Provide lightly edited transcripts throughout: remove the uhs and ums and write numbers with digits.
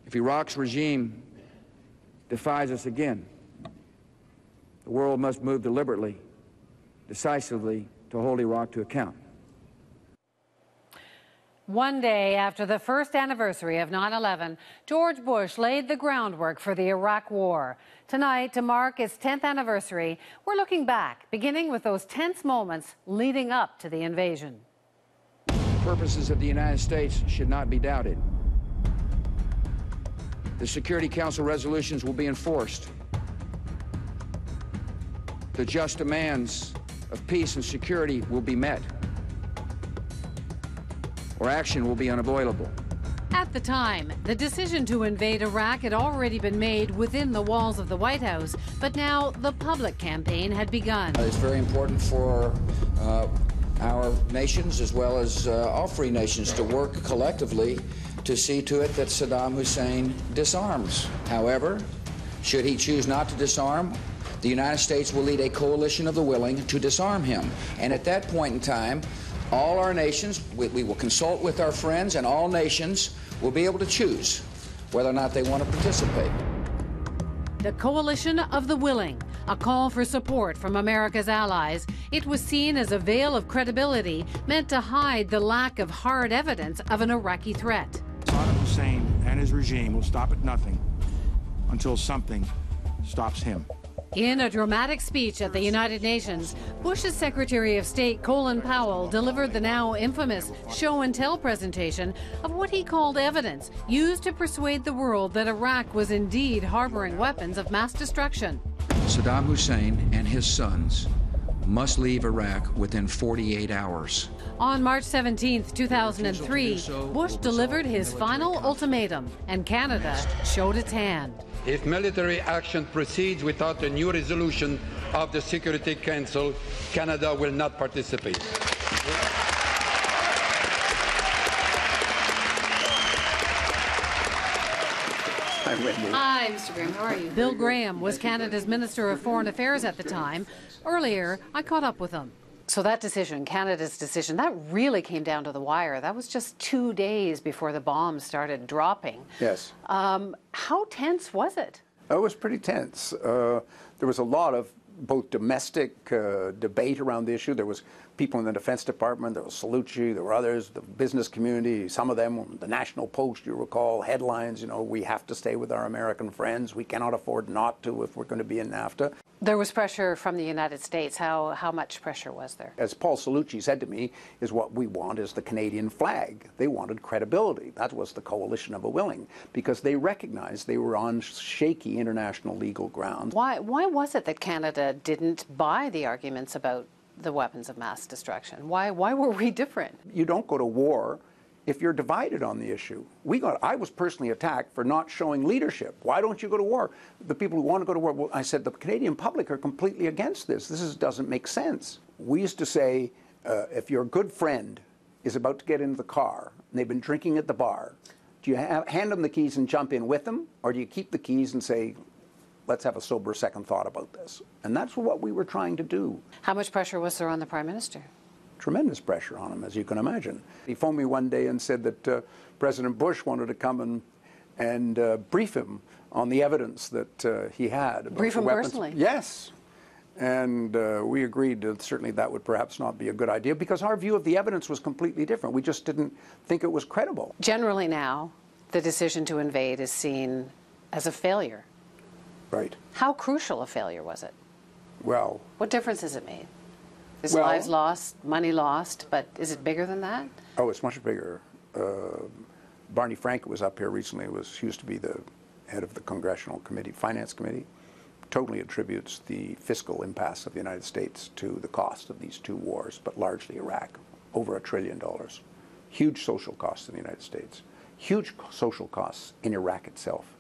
If Iraq's regime defies us again, the world must move deliberately, decisively to hold Iraq to account. One day after the first anniversary of 9/11, George Bush laid the groundwork for the Iraq War. Tonight, to mark its 10th anniversary, we're looking back, beginning with those tense moments leading up to the invasion. The purposes of the United States should not be doubted. The Security Council resolutions will be enforced. The just demands of peace and security will be met, or action will be unavoidable. At the time, the decision to invade Iraq had already been made within the walls of the White House, but now the public campaign had begun. It's very important for our nations, as well as all free nations, to work collectively to see to it that Saddam Hussein disarms. However, should he choose not to disarm, the United States will lead a coalition of the willing to disarm him. And at that point in time, all our nations, we will consult with our friends, and all nations will be able to choose whether or not they want to participate. The Coalition of the Willing, a call for support from America's allies. It was seen as a veil of credibility meant to hide the lack of hard evidence of an Iraqi threat. Saddam Hussein and his regime will stop at nothing until something stops him. In a dramatic speech at the United Nations, Bush's Secretary of State Colin Powell delivered the now infamous show and tell presentation of what he called evidence used to persuade the world that Iraq was indeed harboring weapons of mass destruction. Saddam Hussein and his sons must leave Iraq within 48 hours. On March 17, 2003, Bush delivered his final ultimatum, and Canada showed its hand. If military action proceeds without a new resolution of the Security Council, Canada will not participate. Hi, Mr. Graham. How are you? Bill Graham was Canada's Minister of Foreign Affairs at the time. Earlier, I caught up with him. So that decision, Canada's decision, that really came down to the wire. That was just 2 days before the bombs started dropping. Yes. How tense was it? It was pretty tense. There was a lot of both domestic debate around the issue. There was people in the Defense Department, there was Cellucci, there were others, the business community, some of them, the National Post, you recall, headlines, you know, we have to stay with our American friends, we cannot afford not to if we're going to be in NAFTA. There was pressure from the United States. How much pressure was there? As Paul Cellucci said to me, is what we want is the Canadian flag. They wanted credibility. That was the Coalition of the Willing, because they recognized they were on shaky international legal ground. Why was it that Canada didn't buy the arguments about the weapons of mass destruction? Why were we different? You don't go to war if you're divided on the issue. I was personally attacked for not showing leadership. Why don't you go to war? The people who want to go to war, well, I said the Canadian public are completely against this. This doesn't make sense. We used to say, if your good friend is about to get into the car and they've been drinking at the bar, do you hand them the keys and jump in with them, or do you keep the keys and say, let's have a sober second thought about this? And that's what we were trying to do. How much pressure was there on the Prime Minister? Tremendous pressure on him, as you can imagine. He phoned me one day and said that President Bush wanted to come and brief him on the evidence that he had. Brief him personally? Yes. And we agreed that certainly that would perhaps not be a good idea, because our view of the evidence was completely different. We just didn't think it was credible. Generally now, the decision to invade is seen as a failure. Right. How crucial a failure was it? Well... What difference has it made? Is lives lost, money lost, but is it bigger than that? Oh, it's much bigger. Barney Frank was up here recently. He used to be the head of the Congressional Committee, Finance Committee. Totally attributes the fiscal impasse of the United States to the cost of these two wars, but largely Iraq, over $1 trillion. Huge social costs in the United States, huge social costs in Iraq itself.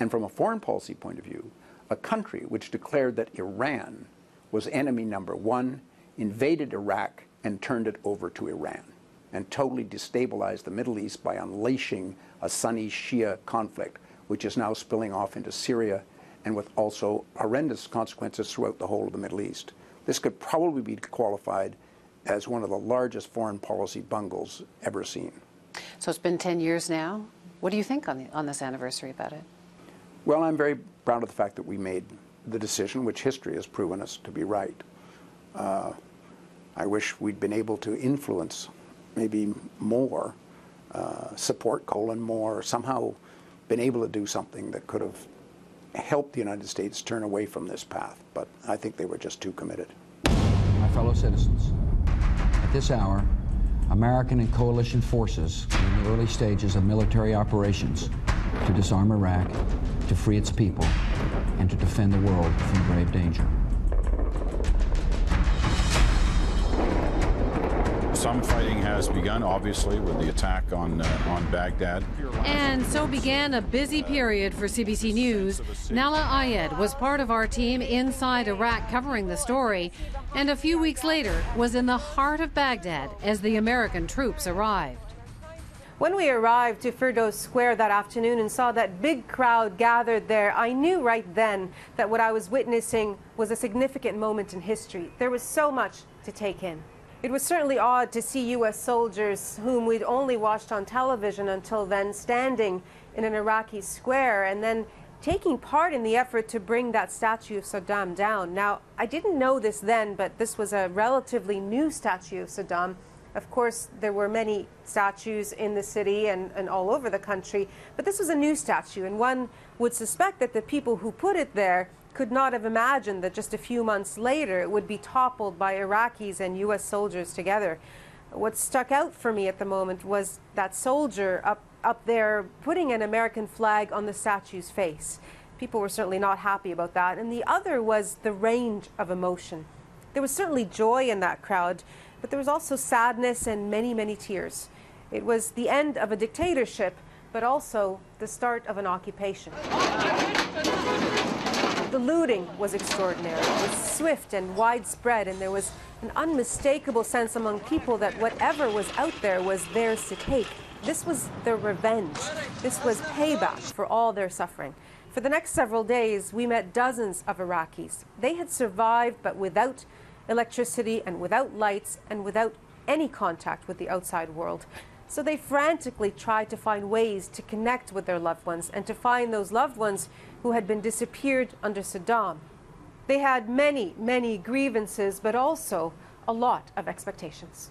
And from a foreign policy point of view, a country which declared that Iran was enemy number one, invaded Iraq and turned it over to Iran, and totally destabilized the Middle East by unleashing a Sunni-Shia conflict, which is now spilling off into Syria, and with also horrendous consequences throughout the whole of the Middle East. This could probably be qualified as one of the largest foreign policy bungles ever seen. So it's been 10 years now. What do you think on this anniversary about it? Well, I'm very proud of the fact that we made the decision, which history has proven us to be right. I wish we'd been able to influence maybe more, support Colin more, somehow been able to do something that could have helped the United States turn away from this path. But I think they were just too committed. My fellow citizens, at this hour, American and coalition forces are in the early stages of military operations to disarm Iraq, to free its people, and to defend the world from grave danger. Some fighting has begun, obviously, with the attack on Baghdad. And so began a busy period for CBC News. Nahlah Ayed was part of our team inside Iraq covering the story, and a few weeks later was in the heart of Baghdad as the American troops arrived. When we arrived to Firdos Square that afternoon and saw that big crowd gathered there, I knew right then that what I was witnessing was a significant moment in history. There was so much to take in. It was certainly odd to see U.S. soldiers whom we'd only watched on television until then standing in an Iraqi square and then taking part in the effort to bring that statue of Saddam down. Now, I didn't know this then, but this was a relatively new statue of Saddam. Of course, there were many statues in the city and all over the country, but this was a new statue, and one would suspect that the people who put it there could not have imagined that just a few months later it would be toppled by Iraqis and U.S. soldiers together. What stuck out for me at the moment was that soldier up there putting an American flag on the statue's face. People were certainly not happy about that. And the other was the range of emotion. There was certainly joy in that crowd, but there was also sadness and many, many tears. It was the end of a dictatorship, but also the start of an occupation. The looting was extraordinary. It was swift and widespread, and there was an unmistakable sense among people that whatever was out there was theirs to take. This was their revenge. This was payback for all their suffering. For the next several days, we met dozens of Iraqis. They had survived, but without electricity and without lights and without any contact with the outside world. So they frantically tried to find ways to connect with their loved ones and to find those loved ones who had been disappeared under Saddam. They had many, many grievances, but also a lot of expectations.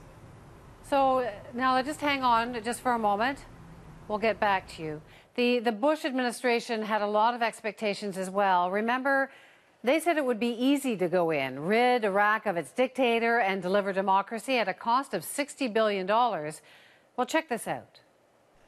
So now just hang on just for a moment. We'll get back to you. The Bush administration had a lot of expectations as well. Remember, they said it would be easy to go in, rid Iraq of its dictator and deliver democracy at a cost of $60 billion. Well, check this out.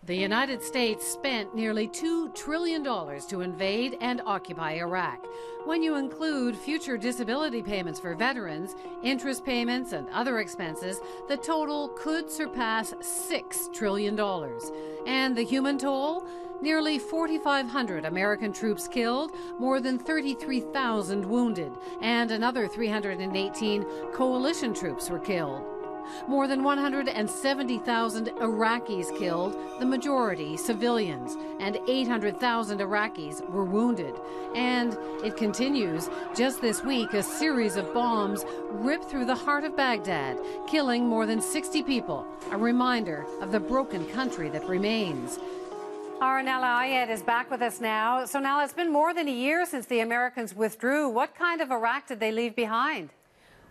The United States spent nearly $2 trillion to invade and occupy Iraq. When you include future disability payments for veterans, interest payments, and other expenses, the total could surpass $6 trillion. And the human toll? Nearly 4,500 American troops killed, more than 33,000 wounded, and another 318 coalition troops were killed. More than 170,000 Iraqis killed, the majority civilians, and 800,000 Iraqis were wounded. And it continues. Just this week, a series of bombs ripped through the heart of Baghdad, killing more than 60 people, a reminder of the broken country that remains. Our Nahlah Ayed is back with us now. So Nahlah, it's been more than a year since the Americans withdrew. What kind of Iraq did they leave behind?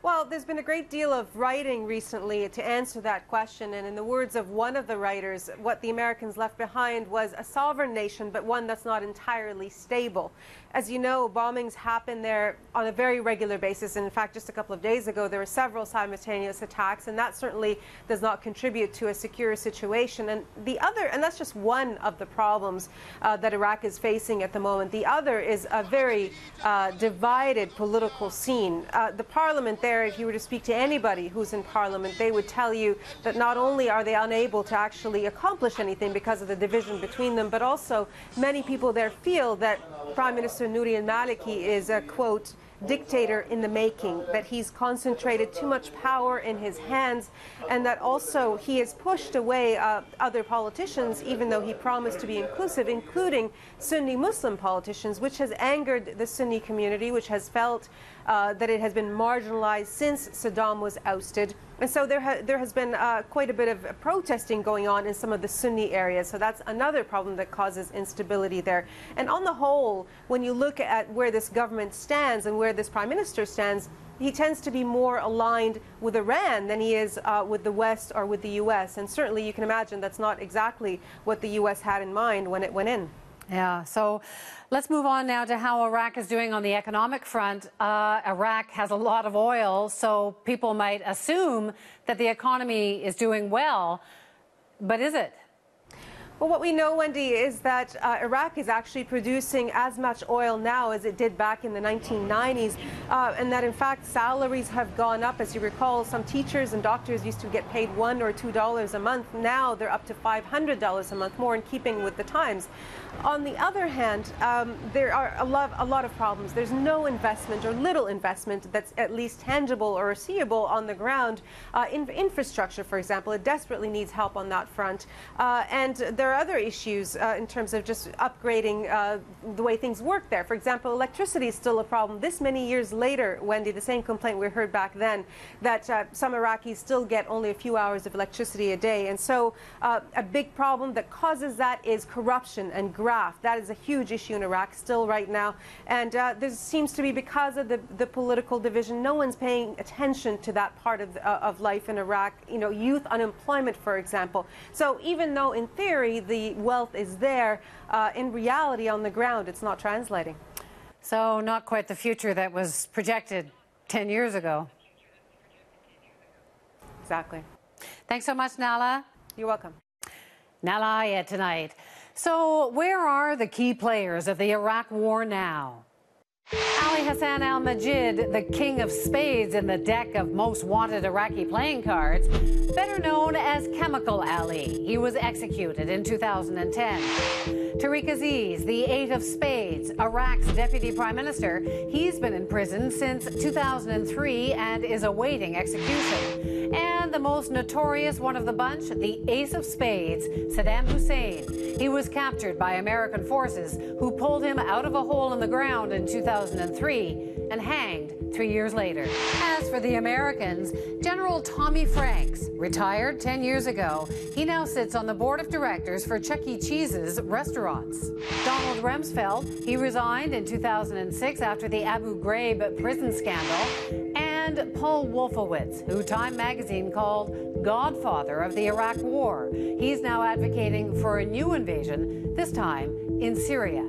Well, there's been a great deal of writing recently to answer that question, and in the words of one of the writers, what the Americans left behind was a sovereign nation, but one that's not entirely stable. As you know, bombings happen there on a very regular basis, and in fact, just a couple of days ago, there were several simultaneous attacks, and that certainly does not contribute to a secure situation. And the other, and that's just one of the problems that Iraq is facing at the moment. The other is a very divided political scene. The parliament there, if you were to speak to anybody who's in parliament, they would tell you that not only are they unable to actually accomplish anything because of the division between them, but also many people there feel that Prime Minister Nouri al-Maliki is a, quote, dictator in the making, that he's concentrated too much power in his hands, and that also he has pushed away other politicians, even though he promised to be inclusive, including Sunni Muslim politicians, which has angered the Sunni community, which has felt that it has been marginalized since Saddam was ousted. And so there has been quite a bit of protesting going on in some of the Sunni areas. So that's another problem that causes instability there. And on the whole, when you look at where this government stands and where this prime minister stands, he tends to be more aligned with Iran than he is with the West or with the U.S. And certainly you can imagine that's not exactly what the U.S. had in mind when it went in. Yeah, so let's move on now to how Iraq is doing on the economic front. Iraq has a lot of oil, so people might assume that the economy is doing well, but is it? Well, what we know, Wendy, is that Iraq is actually producing as much oil now as it did back in the 1990s, and that in fact salaries have gone up. As you recall, some teachers and doctors used to get paid $1 or $2 a month. Now they're up to $500 a month, more in keeping with the times. On the other hand, there are a lot of problems. There's no investment or little investment that's at least tangible or seeable on the ground. In infrastructure, for example, it desperately needs help on that front. And there are other issues in terms of just upgrading the way things work there. For example, electricity is still a problem. This many years later, Wendy, the same complaint we heard back then, that some Iraqis still get only a few hours of electricity a day. And so a big problem that causes that is corruption and graft. That is a huge issue in Iraq still right now. And there seems to be, because of the political division, no one's paying attention to that part of life in Iraq. You know, youth unemployment, for example. So even though in theory the wealth is there, in reality on the ground it's not translating. So not quite the future that was projected 10 years ago. Exactly. Thanks so much, Nahla. You're welcome. Nahla Ayed tonight. So where are the key players of the Iraq war now? Ali Hassan al-Majid, the king of spades in the deck of most wanted Iraqi playing cards, better known as Chemical Ali. He was executed in 2010. Tariq Aziz, the eight of spades, Iraq's deputy prime minister, he's been in prison since 2003 and is awaiting execution. And the most notorious one of the bunch, the ace of spades, Saddam Hussein. He was captured by American forces who pulled him out of a hole in the ground in 2003 and hanged 3 years later. As for the Americans, General Tommy Franks, retired 10 years ago, he now sits on the board of directors for Chuck E. Cheese's restaurants. Donald Rumsfeld, he resigned in 2006 after the Abu Ghraib prison scandal. And Paul Wolfowitz, who Time magazine called Godfather of the Iraq War. He's now advocating for a new invasion, this time in Syria.